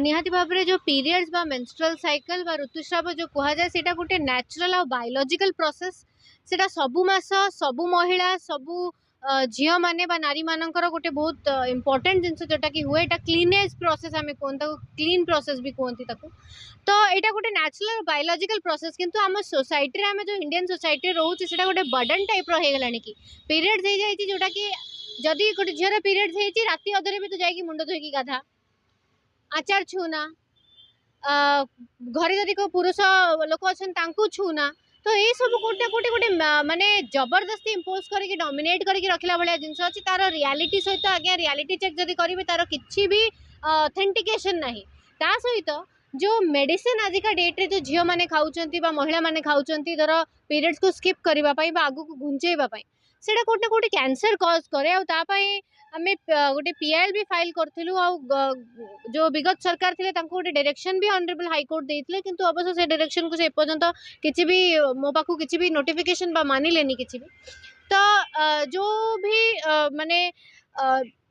निहाती भाव में जो पीरियड्स बा मेंस्ट्रुअल साइकिल बा ऋतुस्राव जो कह जाए सेटा गोटे नेचुरल और बायोलॉजिकल प्रोसेस सेटा सबु मास सबु महिला सबु झील मैंने नारी मानकर गोटे बहुत इंपोर्टेंट जिनस जोटा कि हुए एटा क्लीनेज प्रोसेस आम कहते क्लीन प्रोसेस भी कहती तो यहाँ गोटे नेचुरल बायोलॉजिकल प्रोसेस किंतु आम सोसाइटी आम जो इंडियन सोसाइटी रोचे से गोटे बर्डन टाइप रहीगला कि पीरियड्स हो जाए जोटा कि जदि गोटे झीर पीरियड्स होती राति अधरे भी तो जाकि मुंड धोईकी गाधा आचार छूना घरे जदि को पुरुष लोक अच्छा छूना तो ये सब गोटे गोटे गोटे माने जबरदस्ती इम्पोज करके डोमिनेट करके रखला भाया जिनस अच्छी तार रियलिटी सहित आज्ञा रियलिटी चेक जदि करेंगे तार किसी भी ऑथेंटिकेशन नहीं ता सहित जो मेडिसिन आजिका डेट रे जो झील मैंने खाऊँ महिला मैंने खाऊँ धर पीरियड्स को स्किप करने आगू को घुंचेवाई से गोटे गोटे कैंसर कज करे आम गोटे पीआईएल भी फाइल करूँ जो विगत सरकार थे गोटे डायरेक्शन भी ऑनरेबल हाईकोर्ट देते किंतु अवश्य से डायरेक्शन को से पर्यंत किसी भी मो पाखु किसी भी नोटिफिकेशन बा मानिलेनी किसी भी तो जो भी माने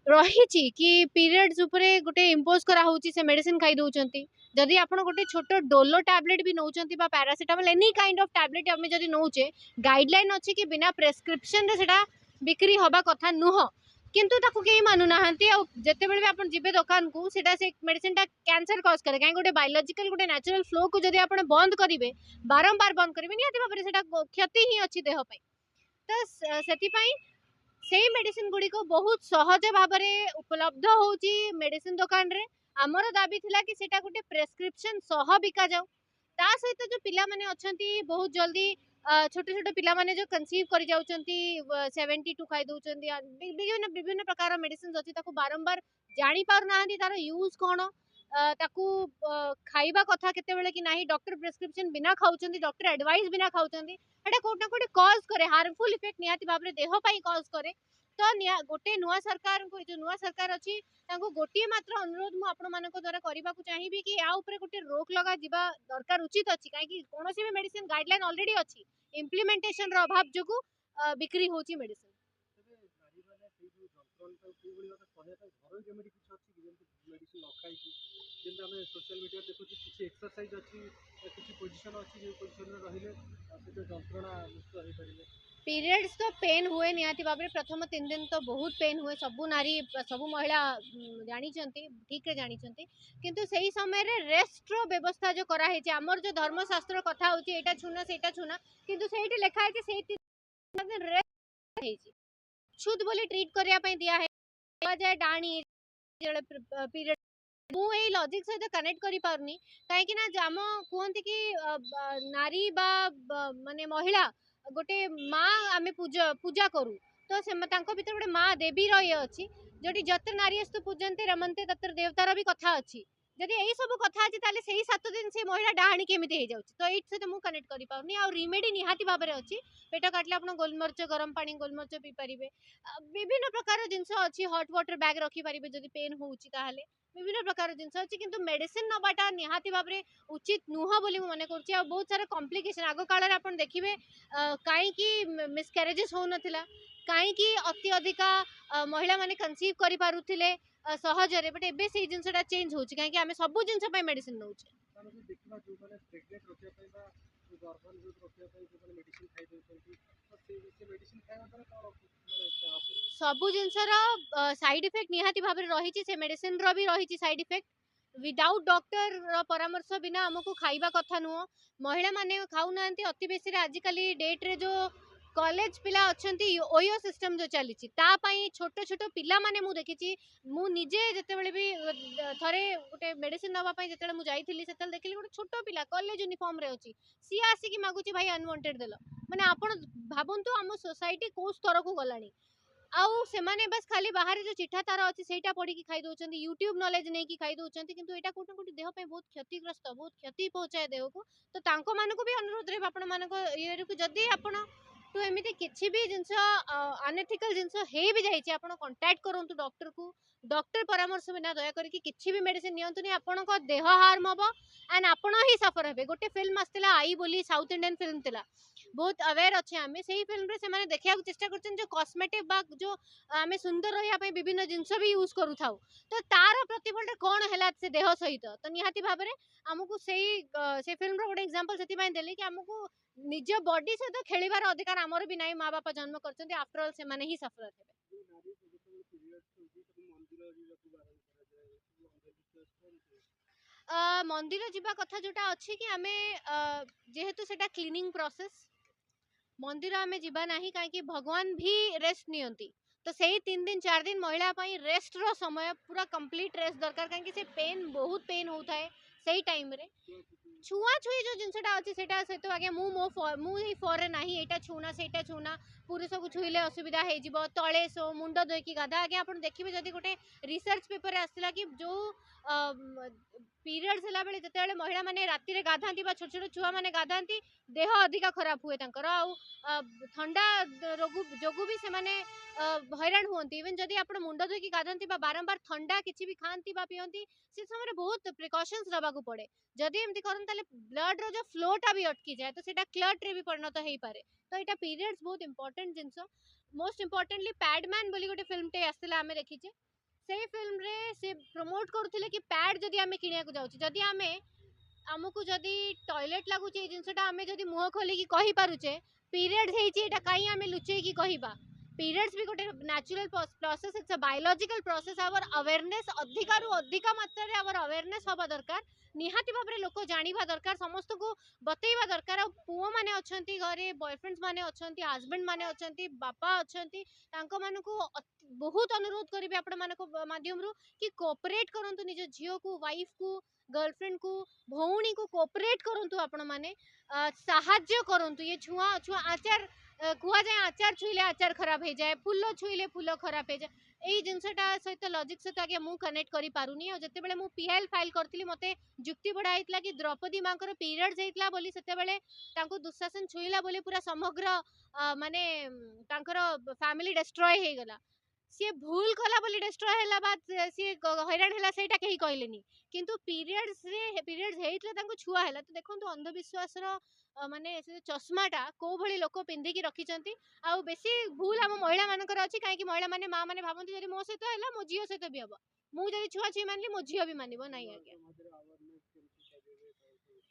रही कि पीरियड्स उपरे गोटे इम्पोज कराऊँच से मेडिसिन खाई दौरान जदि आप गोटे छोट डोलो टैबलेट भी नौ paracetamol any kind of tablet आम जब नौचे गाइडलाइन अच्छी कि बिना प्रेस्क्रिप्शन रे सेटा बिक्री हवा कथा नुह किंतु ताकू कहीं मानुना जिते बड़े भी आप जी दुकान को से मेडिसिन कैंसर कज करे कहीं गोटे बायोलॉजिकल गोटे नेचुरल फ्लो को जब आप बंद करेंगे बारंबार बंद करेंगे निहाती भाव में क्षति ही अच्छी देह तो से मेडिसिन गुड़ी को बहुत सहज भाव में उपलब्ध होची मेडिसिन दुकान रे आमर दाबी थिला कि सेटा गोटे प्रेस्क्रिप्शन सह बिका जाऊ ता सहित जो पिला माने अछंती बहुत जल्दी छोटे छोटे पिला माने जो कंसीव कर जाउचंती 72 खाई दउचंती विभिन्न विभिन्न प्रकार मेडिसिन अछि ताको बारंबार जानी पार नाहंती तार यूज कोन ताकू खाइबा कथा केते बेले कि नाही डॉक्टर प्रेस्क्रिप्शन बिना खाउचंती डॉक्टर एडवाइस बिना खाउचंती एटा कोटा कोटे कॉज करे हार्मफुल इफेक्ट निहाती भाबरे देह पई कॉज करे तो गोटे नुआ सरकार को जो नुआ सरकार अछि तांको गोटे मात्र अनुरोध मु आपण मानको द्वारा करबा को चाहिबी कि या ऊपर गोटे रोक लगा जिबा दरकार उचित अछि काहे कि कोनोसी भी मेडिसिन गाइडलाइन ऑलरेडी अछि इम्प्लीमेंटेशन रो अभाव जोगु बिक्री होची मेडिसिन सोशल मीडिया देखु किसी एक्सरसाइज अच्छी किसी पोजीशन अच्छी जो पोजीशन में रहिले से जंत्रणा मुक्त होई परिले पीरियड्स तो पेन हुए निहाती भाव में प्रथम 3 दिन तो बहुत पेन हुए सबु नारी सबु महिला जानी ठीक रे जानी किंतु सही समय रे रेस्ट रो व्यवस्था जो करा है आमर जो धर्मशास्त्र कथा होची एटा छुना सेटा छुना किंतु सेठी लिखा है से 3 दिन रेस्ट है छुद बोली ट्रीट करिया पई दिया है जाए डाणी पीरियड मु ए लॉजिक सहित कनेक्ट करि पारनी काहे कि ना जाम कहंती कि नारी बा माने महिला गोटे माँ आम पूजा पूजा करू तो से भीतर गोटे माँ देवी रही अच्छी जोटी जत्र नारी अस्तु पूजन्ते रमन्ते तत्र देवतार भी कथा अच्छी जदि यही सब कथा अच्छी ताले सही 7 दिन से महिला डाहाणी केमिति हो जाउची तो एट से मु कनेक्ट करि पाउनी आ रिमेडी निहाती भाव में अच्छी पेट काटले आपण गोलमर्च गरम पानी गोलमर्च पी पारिबे विभिन्न प्रकार जिनस अच्छी हॉट वाटर बैग रखी पारिबे जदि पेन होउची ताहाले विभिन्न प्रकार जिनस अच्छी किंतु मेडिसिन नबाटा निहाती भाव में उचित नुह बोली मु मने करछि आ बहुत सारा कॉम्प्लिकेशन आगो काल रे आपण देखिबे कहीं मिसकैरेजेस हो नथिला कहीं अति अधिका महिला माने कंसीव करि पारुथिले सहजरे बट एबे से जिनसटा चेंज होछि कहीं आमे सब जिनस पय मेडिसिन नउछे देखिबा जो माने प्रेग्नेंट रखिया पय बा जो गर्भन जो रखिया पय जो मेडिसिन खाइ देउछंती तो से मेडिसिन खाइबा द्वारा कोन माने सब जिनसर साइड इफेक्ट निहाती भाव में रही से मेडिसिन रो भी रही साइड इफेक्ट विदाउट डॉक्टर परामर्श बिना आमको खाइबा कथा नुह महिला माने खाऊ नांती अति बेसी रे आजिकल डेट रे जो कॉलेज पिला अछंती ओयो सिस्टम जो चली छोट छोट पिला माने मु देखिची मु निजे जेतेबेले भी थरे गोटे मेडिसिन नवा पई जेतेबेले मु जाईथिली सेतल देखिली गोटे छोट पिला कॉलेज यूनिफॉर्म रे अछि सी आसी की मागुची भाई अनवांटेड देलो माने आपण भाबंतु हम सोसाइटी को स्तर को गलानी आउ से माने बस खाली बाहर जो चिठा तार अच्छी सेटा पढ़ी खाई दौरान यूट्यूब नॉलेज नहीं कि खाई दौरान किंतु एटा कोट कोट देह पे बहुत क्षतिग्रस्त बहुत क्षति पहुंचाए देह को तो तांको मानको भी अनुरोध रे आपण मानको ये जदी आपण तो एमिति किछि भी जिंस अनएथिकल जिंस हे भी जाई छी आपण कांटेक्ट करंतु डॉक्टर को डॉक्टर परामर्श बिना दया करी किछि भी मेडिसिन नियंतु नि आपण को देह हार्म हबो एंड आपण ही सफर हेबे गोटे फिल्म आस्तिला आई बोली साउथ इंडियन फिल्म तिला बहुत अवेयर अच्छे आम से फिल्म रे से देखा चेष्टा कर कस्मेटिक बा जो आम सुंदर रहा विभिन्न जिनस भी यूज करू तो तार प्रतिफल कौन है से देह सहित तो निहाती भाव में आमको से फिल्म गोटे एग्जांपल से देली कि आमको निज बॉडी सहित खेलिबार अधिकार आमर भी नहीं माँ बापा जन्म कर आफ्टर ऑल से ही सफर थे जो नारी को जेतेबेले पीरियड्स होती तो मंदिर जीवाकू बारण कराଯାଏ ସବୁ ଅନ୍ଧବିଶ୍ୱାସ କଣ मंदिर जीवा कथा जोटा अच्छी कि आमे जेहेतु सेटा क्लीनिंग प्रोसेस मंदिर आमे जीवा नहीं कहीं भगवान भी रेस्ट नियंती तो सही 3 दिन 4 दिन महिला रेस्ट रो समय पूरा कंप्लीट रेस्ट दरकार कहीं से पेन बहुत पेन होता है सही टाइम रे छुआ छुई जो जिनसटा अच्छी सेटा सहित आगे मुझे फरे ना एटा छूना सेटा छूना पुरुष को छुईले असुविधा हो तले सो मुंड धोईकी गाधा आगे आप देखिए जदि गोटे रिसर्च पेपर आसला कि जो पीरियड्स है बेले जिते महिला माने राति गाधाती छोट छोट छुआ मैंने गाधाती देह अधिका खराब हुए ठंडा रोग जोगु भी से माने हैरान हुंती इवन जदि आप मुंड धोईकी गाधाती बारंबार ठंडा किसी भी खाती पीती से समय बहुत प्रिकॉशंस रखा पड़े जदि एमती करन ब्लड रो जो फ्लोटा भी अटकी जाए तो सेटा क्लट रे भी परिणत हो पारे तो यहाँ पीरियड्स बहुत इंपोर्टेंट जिनस मोस्ट इंपोर्टेंटली पैडमैन बोली गोटे फिल्म टे आसला आमे देखीचे से फिल्म रे से प्रमोट करथिले कि पैड जदि आमे किनिया को जाउची जदि आमे आमको जदि टॉयलेट लागुचे ए जिनसटा आमे जदि मुह खोली कि कहि पारुचे पीरियड्स हेची एटा काई आमे लुचेई कि कहिबा पीरियड्स भी गोटे natural process it's a biological process our awareness अधिकारु अधिका मात्रा रे आवर अवेयरनेस हबा दरकार निहाती भाव में लोक जानिबा दरकार समस्त को बतैबा दरकार पुओ माने अछंती घरे बॉयफ्रेंड्स माने अछंती हस्बैंड माने अछंती बापा अछंती तांको मानको बहुत अनुरोध करिवे आपण मानको माध्यम रु कि कोऑपरेट करंतु निज झियो को वाइफ को गर्लफ्रेंड को भौणी को कोऑपरेट करंतु आपण माने साहाय्य करंतु ये छुआ छुआ आचार कुआ जाए आचार छुईले आचार खराब हो जाए फूल छुईले फूल खराब हो जाए यही जिनसटा सहित लॉजिक सहित आगे मु कनेक्ट करि पारुनी और जते बेले मु पीएल फाइल करथिली मते जुक्ति बढ़ाइतला कि द्रौपदी मांकर पीरियड्स हेतला बोली सेते बेले तांको दुशासन छुईला बोली पूरा समग्र माने तांकर फैमिली डिस्ट्रॉय हे गला सी भूल कला बोली डिस्ट्रॉय हैला बाद सी हैरान हैला सेटा कहीं कहलेनी किंतु पीरियड्स हेतले तांको छुआ हैला तो देखंतु अंधविश्वास रो माने से चश्माटा को भली लोक पिंधिकी रखिचंती आ बेसी भूल हम महिला मानकर अछि काहे कि महिला माने मां माने भाबंती जदि मो सहित हैला मो जियो सहित भी हबो मु जदि छुआ छी मानली मो जियो भी मानिबो नाही आज्ञा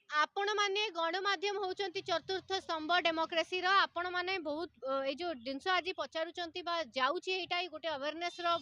आपण माने गणमाध्यम होउचंती चतुर्थ स्तंभ डेमोक्रेसी रो आपण माने बहुत ए जो जिनस आज पचारुचंती बा जाउची एटा गोटे अवेयरनेस रो